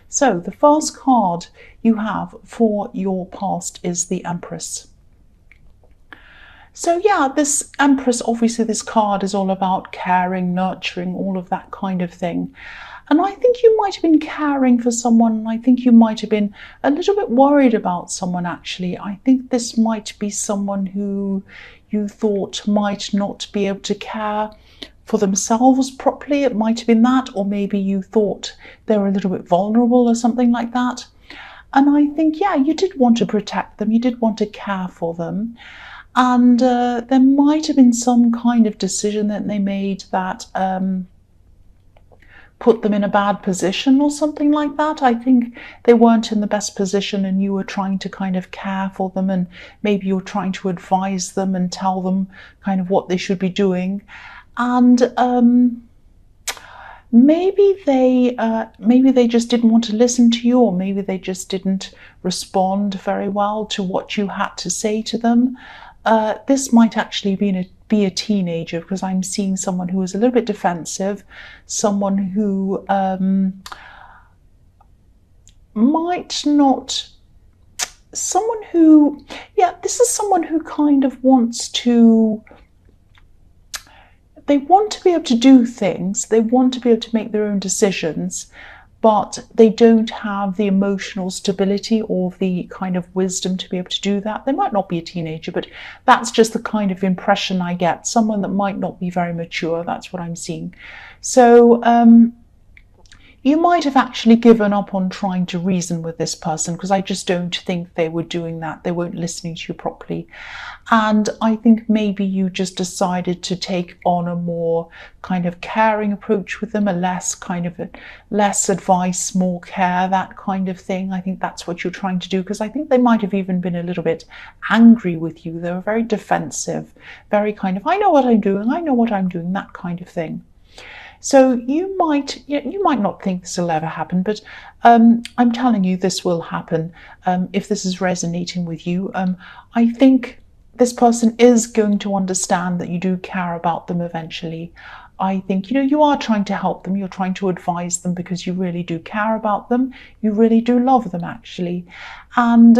So the first card you have for your past is the Empress. So yeah, this Empress, obviously this card is all about caring, nurturing, all of that kind of thing. And I think you might have been caring for someone. I think you might have been a little bit worried about someone, actually. I think this might be someone who you thought might not be able to care for themselves properly. It might have been that, or maybe you thought they were a little bit vulnerable or something like that. And I think, yeah, you did want to protect them. You did want to care for them. And there might have been some kind of decision that they made that put them in a bad position or something like that. I think they weren't in the best position and you were trying to kind of care for them, and maybe you were trying to advise them and tell them kind of what they should be doing. And maybe they just didn't want to listen to you, or maybe they just didn't respond very well to what you had to say to them. This might actually be a teenager, because I'm seeing someone who is a little bit defensive, someone who might not, someone who, yeah, this is someone who kind of wants to, they want to be able to do things, they want to be able to make their own decisions, but they don't have the emotional stability or the kind of wisdom to be able to do that. They might not be a teenager, but that's just the kind of impression I get. Someone that might not be very mature, that's what I'm seeing. So you might have actually given up on trying to reason with this person, because I just don't think they were doing that. They weren't listening to you properly. And I think maybe you just decided to take on a more kind of caring approach with them, a less advice, more care, that kind of thing. I think that's what you're trying to do, because I think they might have even been a little bit angry with you. They were very defensive, very kind of, I know what I'm doing, that kind of thing. So you might not think this will ever happen, but I'm telling you this will happen if this is resonating with you. I think this person is going to understand that you do care about them eventually. I think, you are trying to help them, you're trying to advise them because you really do care about them, you really do love them actually. And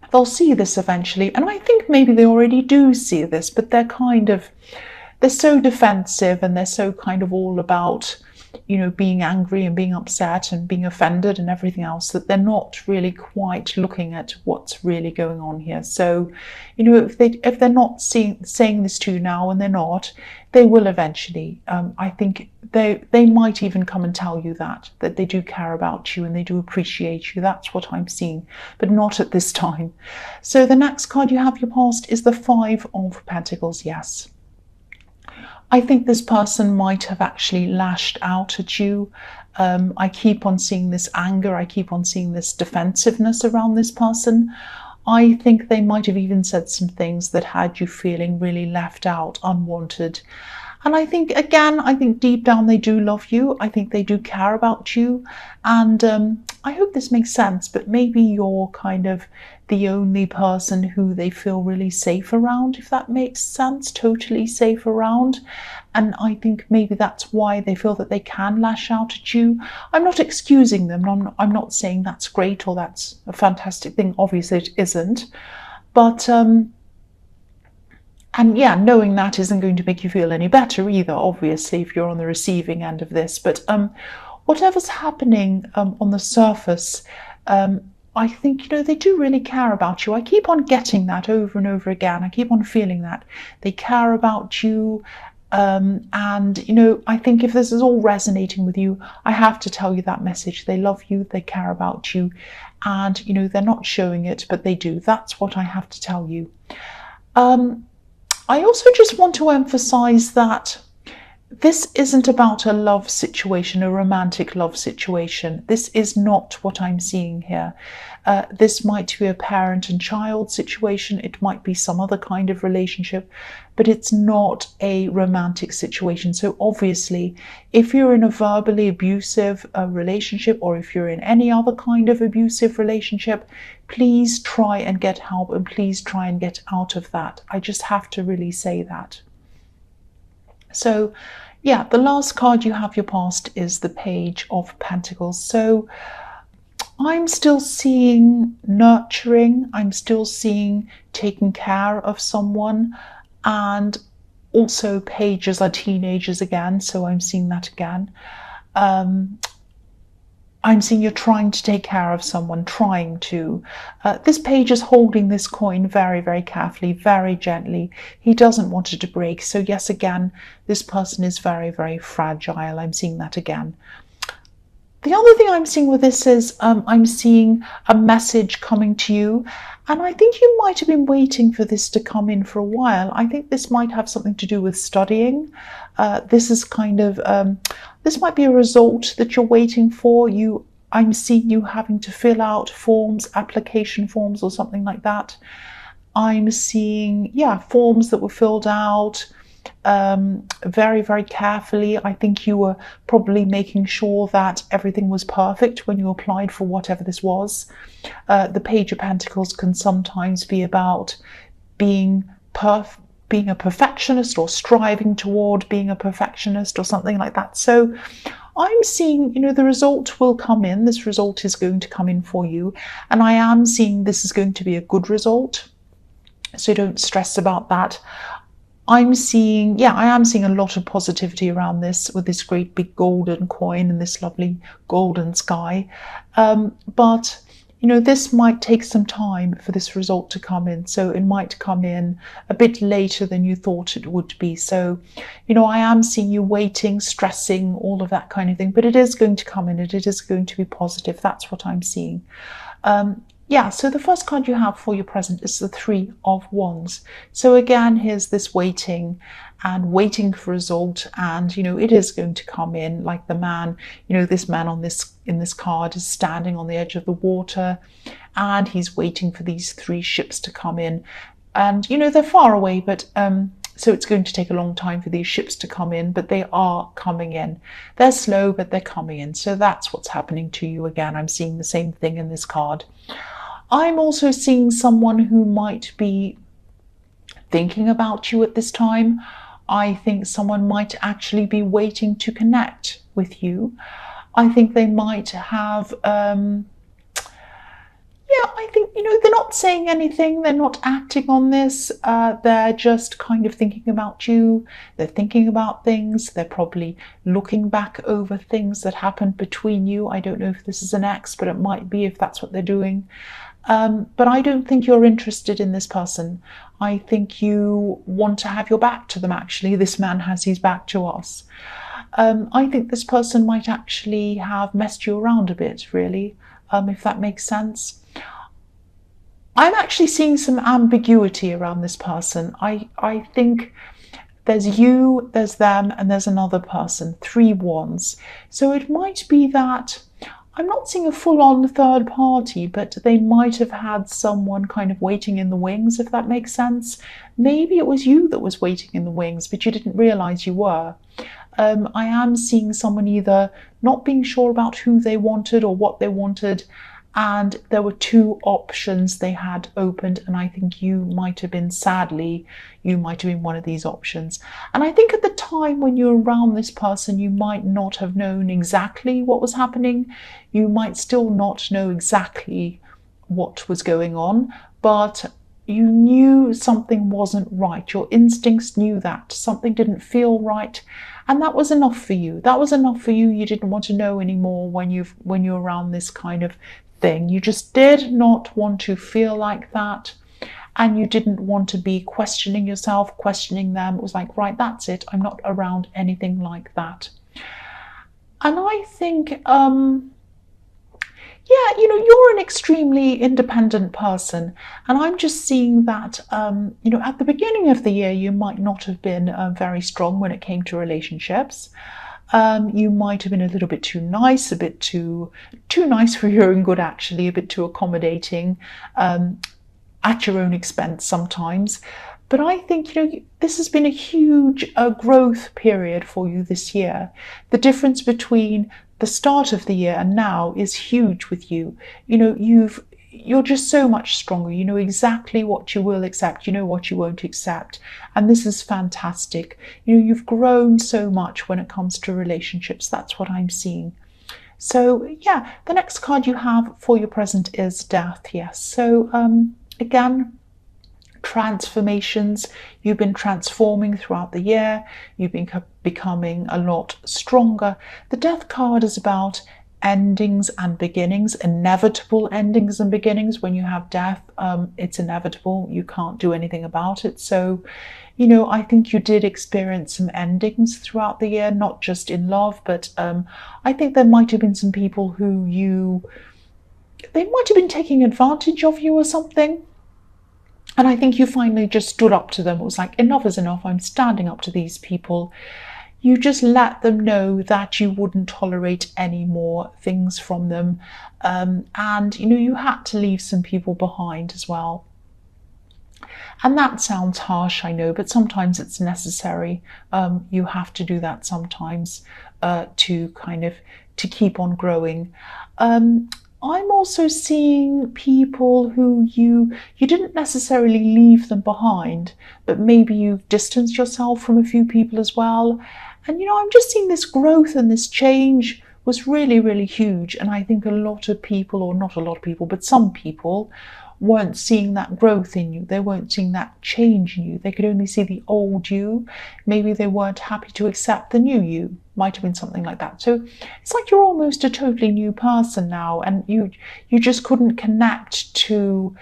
they'll see this eventually. And I think maybe they already do see this, but they're so defensive, and they're so kind of all about, being angry and being upset and being offended and everything else, that they're not really quite looking at what's really going on here. So, if they're not saying this to you now, and they're not, they will eventually. I think they might even come and tell you that they do care about you and they do appreciate you. That's what I'm seeing, but not at this time. So the next card you have, your past, is the Five of Pentacles. Yes. I think this person might have actually lashed out at you. I keep on seeing this anger. I keep on seeing this defensiveness around this person. I think they might have even said some things that had you feeling really left out, unwanted. And I think deep down they do love you. I think they do care about you. And I hope this makes sense, but maybe you're kind of the only person who they feel really safe around, if that makes sense, totally safe around. And I think maybe that's why they feel that they can lash out at you. I'm not excusing them. I'm not saying that's great or that's a fantastic thing. Obviously it isn't. But and yeah, knowing that isn't going to make you feel any better either, obviously, if you're on the receiving end of this. But whatever's happening on the surface, I think, they do really care about you. I keep on getting that over and over again. I keep on feeling that. They care about you. And, I think if this is all resonating with you, I have to tell you that message. They love you. They care about you. And, they're not showing it, but they do. That's what I have to tell you. I also just want to emphasize that this isn't about a love situation, a romantic love situation. This is not what I'm seeing here. This might be a parent and child situation. It might be some other kind of relationship, but it's not a romantic situation. So obviously, if you're in a verbally abusive relationship, or if you're in any other kind of abusive relationship, please try and get help, and please try and get out of that. I just have to really say that. So, Yeah, the last card you have your past is the Page of Pentacles. So I'm still seeing nurturing, I'm still seeing taking care of someone, and also pages are teenagers again, so I'm seeing that again. I'm seeing you're trying to take care of someone, trying to. This page is holding this coin very, very carefully, very gently. He doesn't want it to break. So yes, again, this person is very, very fragile. I'm seeing that again. The other thing I'm seeing with this is I'm seeing a message coming to you, and I think you might have been waiting for this to come in for a while. I think this might have something to do with studying. This is kind of this might be a result that you're waiting for. I'm seeing you having to fill out forms, application forms, or something like that. I'm seeing, yeah, forms that were filled out very, very carefully. I think you were probably making sure that everything was perfect when you applied for whatever this was. The Page of Pentacles can sometimes be about being a perfectionist, or striving toward being a perfectionist, or something like that. So I'm seeing, the result will come in. This result is going to come in for you, and I am seeing this is going to be a good result. So don't stress about that. I am seeing a lot of positivity around this, with this great big golden coin and this lovely golden sky. But this might take some time for this result to come in. So it might come in a bit later than you thought it would be. So, I am seeing you waiting, stressing, all of that kind of thing. But it is going to come in, and it is going to be positive. That's what I'm seeing. So the first card you have for your present is the Three of Wands. So again, here's this waiting and waiting for result, and it is going to come in, like the man. This man in this card is standing on the edge of the water, and he's waiting for these three ships to come in, and they're far away, but so it's going to take a long time for these ships to come in, but they are coming in. They're slow, but they're coming in. So that's what's happening to you. Again, I'm seeing the same thing in this card. I'm also seeing someone who might be thinking about you at this time. I think someone might actually be waiting to connect with you. I think they might have, I think, they're not saying anything. They're not acting on this. They're just kind of thinking about you. They're thinking about things. They're probably looking back over things that happened between you. I don't know if this is an ex, but it might be, if that's what they're doing. But I don't think you're interested in this person. I think you want to have your back to them, actually. This man has his back to us. I think this person might actually have messed you around a bit, really, if that makes sense. I'm actually seeing some ambiguity around this person. I think there's you, there's them, and there's another person, Three Wands. So it might be that, I'm not seeing a full-on third party, but they might have had someone kind of waiting in the wings, if that makes sense. Maybe it was you that was waiting in the wings, but you didn't realize you were. I am seeing someone either not being sure about who they wanted or what they wanted, and there were two options they had opened, and I think you might have been, sadly, you might have been one of these options. And I think at the time when you're around this person, you might not have known exactly what was happening. You might still not know exactly what was going on, but you knew something wasn't right. Your instincts knew that something didn't feel right, and that was enough for you. That was enough for you. You didn't want to know anymore when you're around this kind of thing. You just did not want to feel like that, and you didn't want to be questioning yourself, questioning them. It was like, right, that's it. I'm not around anything like that. And I think, you're an extremely independent person, and I'm just seeing that, at the beginning of the year, you might not have been very strong when it came to relationships. You might have been a little bit too nice, a bit too nice for your own good, actually, a bit too accommodating, at your own expense sometimes. But I think, this has been a huge growth period for you this year. The difference between the start of the year and now is huge with you. You've you're just so much stronger. You know exactly what you will accept, you know what you won't accept, and this is fantastic. You know, you've grown so much when it comes to relationships. That's what I'm seeing. So yeah, the next card you have for your present is Death. Yes, so again, transformations. You've been transforming throughout the year. You've been becoming a lot stronger. The Death card is about endings and beginnings, inevitable endings and beginnings. When you have death, it's inevitable. You can't do anything about it. So, you know, I think you did experience some endings throughout the year, not just in love, but I think there might have been some people who they might have been taking advantage of you or something. And I think you finally just stood up to them. It was like, enough is enough. I'm standing up to these people. You just let them know that you wouldn't tolerate any more things from them. And, you know, you had to leave some people behind as well. And that sounds harsh, I know, but sometimes it's necessary. You have to do that sometimes to keep on growing. I'm also seeing people who you didn't necessarily leave them behind, but maybe you've distanced yourself from a few people as well. And, you know, I'm just seeing this growth and this change was really, really huge. And I think a lot of people, or not a lot of people, but some people weren't seeing that growth in you. They weren't seeing that change in you. They could only see the old you. Maybe they weren't happy to accept the new you. Might have been something like that. So it's like you're almost a totally new person now, and you just couldn't connect to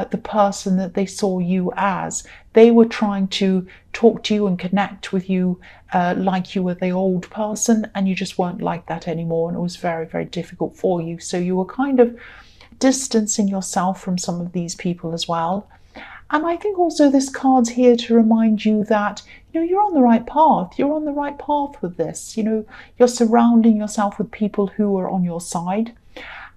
the person that they saw you as. They were trying to talk to you and connect with you like you were the old person, and you just weren't like that anymore, and it was very, very difficult for you. So you were kind of distancing yourself from some of these people as well. And I think also this card's here to remind you that, you know, you're on the right path. You're on the right path with this. You know, you're surrounding yourself with people who are on your side.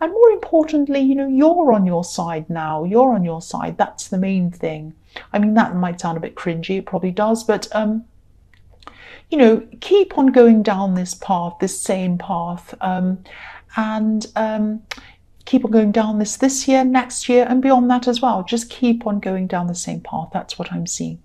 And more importantly, you know, you're on your side now. You're on your side. That's the main thing. I mean, that might sound a bit cringy. It probably does. But, you know, keep on going down this path, this same path. Keep on going down this year, next year, and beyond that as well. Just keep on going down the same path. That's what I'm seeing.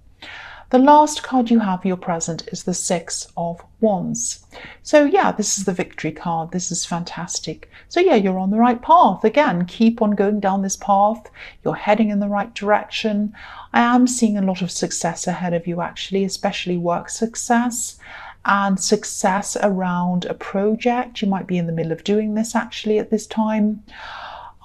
The last card you have, your present, is the Six of Wands. So yeah, this is the victory card. This is fantastic. So yeah, you're on the right path. Again, keep on going down this path. You're heading in the right direction. I am seeing a lot of success ahead of you, actually, especially work success and success around a project. You might be in the middle of doing this actually at this time.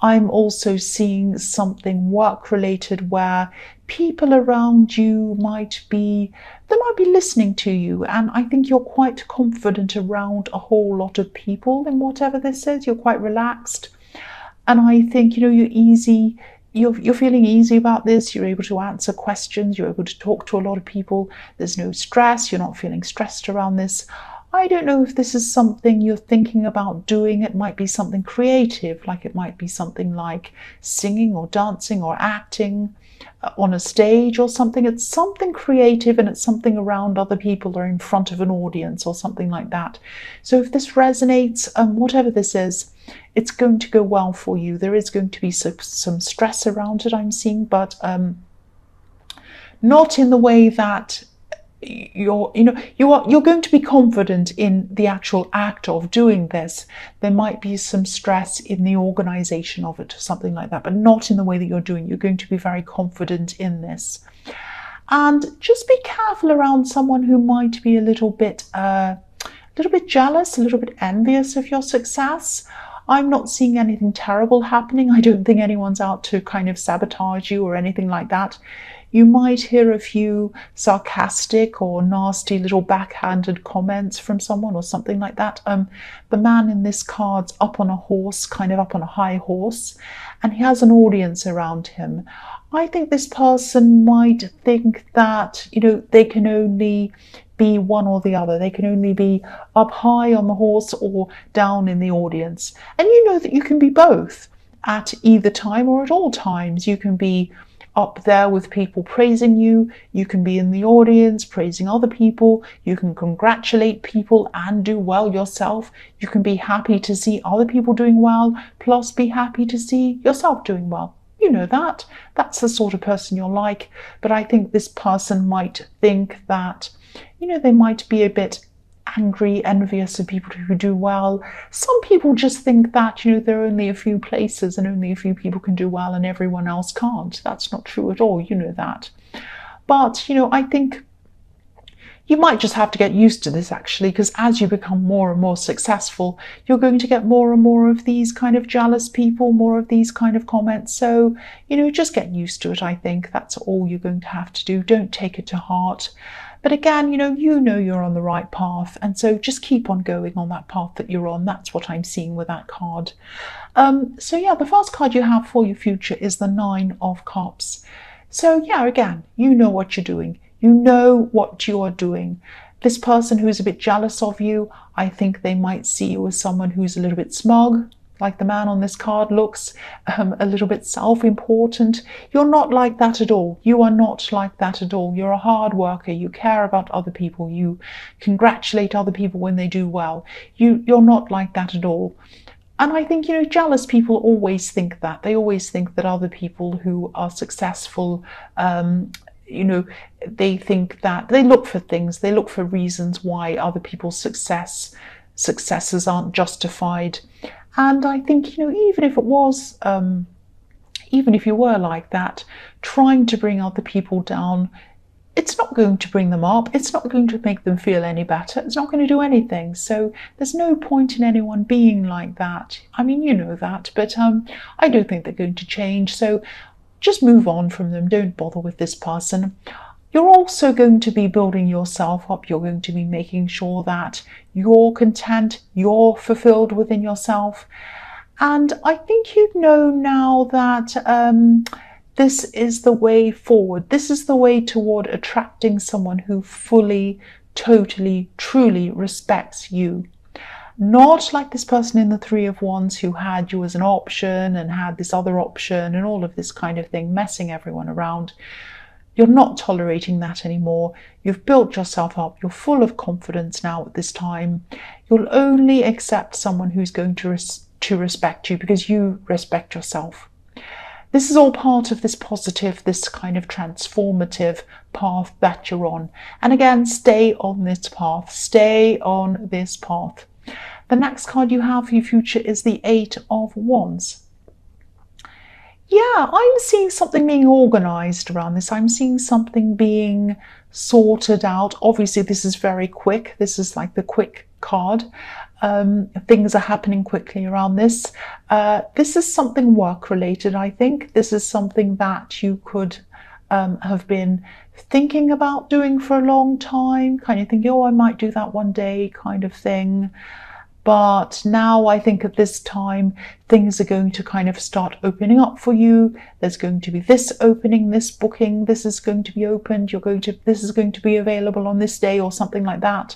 I'm also seeing something work related where people around you might be listening to you, and I think you're quite confident around a whole lot of people in whatever this is. You're quite relaxed, and I think, you know, you're easy. You're feeling easy about this. You're able to answer questions. You're able to talk to a lot of people. There's no stress. You're not feeling stressed around this. I don't know if this is something you're thinking about doing. It might be something creative, like it might be something like singing or dancing or acting on a stage or something. It's something creative, and it's something around other people or in front of an audience or something like that. So if this resonates, whatever this is, it's going to go well for you. There is going to be some stress around it, I'm seeing, but not in the way that you're going to be confident in the actual act of doing this. There might be some stress in the organization of it or something like that, but not in the way that you're doing. You're going to be very confident in this. And just be careful around someone who might be a little bit jealous, a little bit envious of your success. I'm not seeing anything terrible happening. I don't think anyone's out to kind of sabotage you or anything like that. You might hear a few sarcastic or nasty little backhanded comments from someone or something like that. The man in this card's up on a horse, kind of up on a high horse, and he has an audience around him. I think this person might think that, you know, they can only be one or the other. They can only be up high on the horse or down in the audience. And you know that you can be both at either time or at all times. You can be up there with people praising you. You can be in the audience praising other people. You can congratulate people and do well yourself. You can be happy to see other people doing well, plus be happy to see yourself doing well. You know that. That's the sort of person you're like. But I think this person might think that, they might be a bit angry, envious of people who do well. Some people just think that, there are only a few places and only a few people can do well and everyone else can't. That's not true at all, you know that. But, I think you might just have to get used to this, actually, because as you become more and more successful, you're going to get more and more of these kind of jealous people, more of these kind of comments. So, just get used to it, I think. That's all you're going to have to do. Don't take it to heart. But again, you know you're on the right path. And so just keep on going on that path that you're on. That's what I'm seeing with that card. So yeah, the first card you have for your future is the 9 of Cups. So yeah, again, you know what you're doing. You know what you are doing. This person who's a bit jealous of you, I think they might see you as someone who's a little bit smug, like the man on this card looks, a little bit self-important. You're not like that at all. You are not like that at all. You're a hard worker. You care about other people. You congratulate other people when they do well. You're not like that at all. And I think, jealous people always think that. They always think that other people who are successful, they think that they look for things, they look for reasons why other people's successes aren't justified. And I think, even if it was, even if you were like that, trying to bring other people down, it's not going to bring them up. It's not going to make them feel any better. It's not going to do anything. So there's no point in anyone being like that. I mean, you know that, but I don't think they're going to change. So just move on from them. Don't bother with this person. You're also going to be building yourself up. You're going to be making sure that you're content, you're fulfilled within yourself. And I think you know now that this is the way forward. This is the way toward attracting someone who fully, totally, truly respects you. Not like this person in the 3 of Wands who had you as an option and had this other option and all of this kind of thing, messing everyone around. You're not tolerating that anymore. You've built yourself up. You're full of confidence now at this time. You'll only accept someone who's going to respect you because you respect yourself. This is all part of this positive, this kind of transformative path that you're on. And again, stay on this path. Stay on this path. The next card you have for your future is the 8 of Wands. Yeah, I'm seeing something being organized around this. I'm seeing something being sorted out. Obviously, this is very quick. This is like the quick card. Things are happening quickly around this. This is something work-related, I think. This is something that you could have been thinking about doing for a long time, kind of thinking, oh, I might do that one day kind of thing. But now I think at this time, things are going to kind of start opening up for you. There's going to be this opening, this booking, this is going to be opened. This is going to be available on this day or something like that.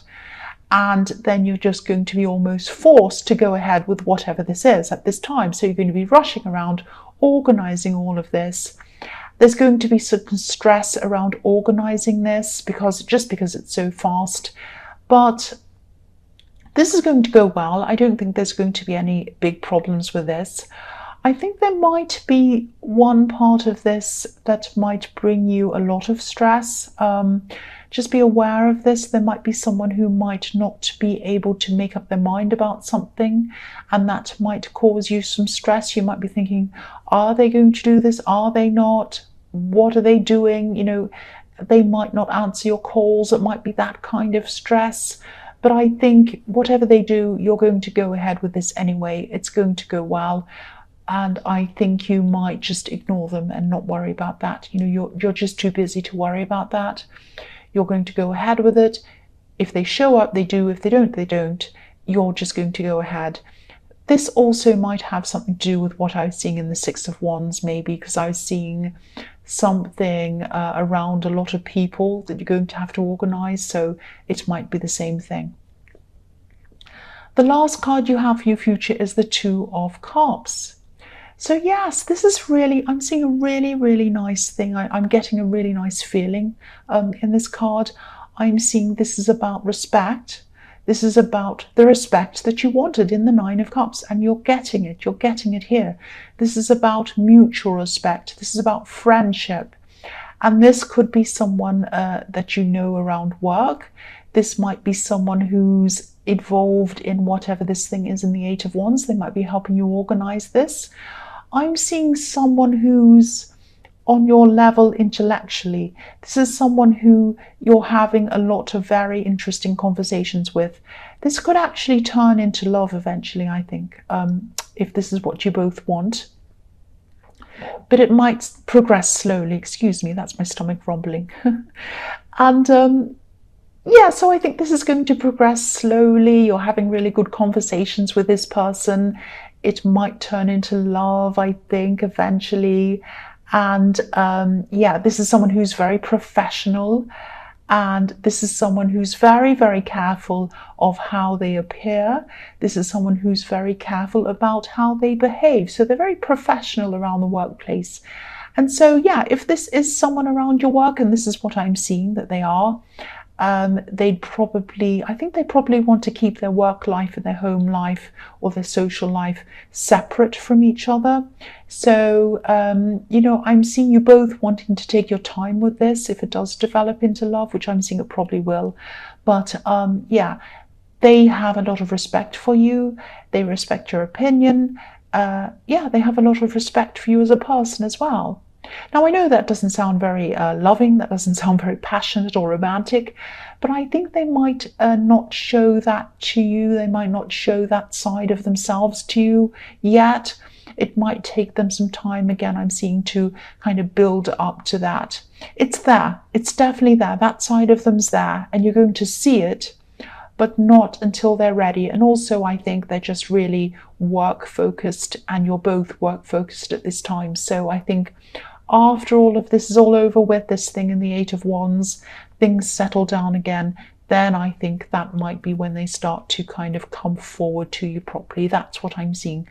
And then you're just going to be almost forced to go ahead with whatever this is at this time. So you're going to be rushing around, organizing all of this. There's going to be certain stress around organizing this because it's so fast. But this is going to go well. I don't think there's going to be any big problems with this. I think there might be one part of this that might bring you a lot of stress. Just be aware of this. There might be someone who might not be able to make up their mind about something, and that might cause you some stress. You might be thinking, are they going to do this? Are they not? What are they doing? They might not answer your calls. It might be that kind of stress. But I think whatever they do, you're going to go ahead with this anyway. It's going to go well. And I think you might just ignore them and not worry about that. You're just too busy to worry about that. You're going to go ahead with it. If they show up, they do. If they don't, they don't. You're just going to go ahead. This also might have something to do with what I was seeing in the 6 of Wands, maybe, because I was seeing something around a lot of people that you're going to have to organize, so it might be the same thing. The last card you have for your future is the 2 of Cups. So yes, this is really, I'm seeing a really, really nice thing. I'm getting a really nice feeling in this card. I'm seeing this is about respect. This is about the respect that you wanted in the Nine of Cups, and you're getting it. You're getting it here. This is about mutual respect. This is about friendship. And this could be someone that you know around work. This might be someone who's involved in whatever this thing is in the Eight of Wands. They might be helping you organize this. I'm seeing someone who's on your level intellectually. This is someone who you're having a lot of very interesting conversations with. This could actually turn into love eventually, I think, if this is what you both want. But it might progress slowly. Excuse me, that's my stomach rumbling. And yeah, so I think this is going to progress slowly. You're having really good conversations with this person. It might turn into love, I think, eventually. And yeah, this is someone who's very professional, and this is someone who's very, very careful of how they appear. This is someone who's very careful about how they behave. So they're very professional around the workplace. And so, yeah, if this is someone around your work, and this is what I'm seeing that they are, they'd probably, I think they probably want to keep their work life and their home life or their social life separate from each other. So, you know, I'm seeing you both wanting to take your time with this if it does develop into love, which I'm seeing it probably will. But yeah, they have a lot of respect for you. They respect your opinion. Yeah, they have a lot of respect for you as a person as well. Now, I know that doesn't sound very loving, that doesn't sound very passionate or romantic, but I think they might not show that to you. They might not show that side of themselves to you yet. It might take them some time, again, I'm seeing, to kind of build up to that. It's there. It's definitely there. That side of them's there, and you're going to see it, but not until they're ready. And also, I think they're just really work focused, and you're both work focused at this time. So I think after all of this is all over with, this thing in the Eight of Wands, things settle down again, then I think that might be when they start to kind of come forward to you properly. That's what I'm seeing.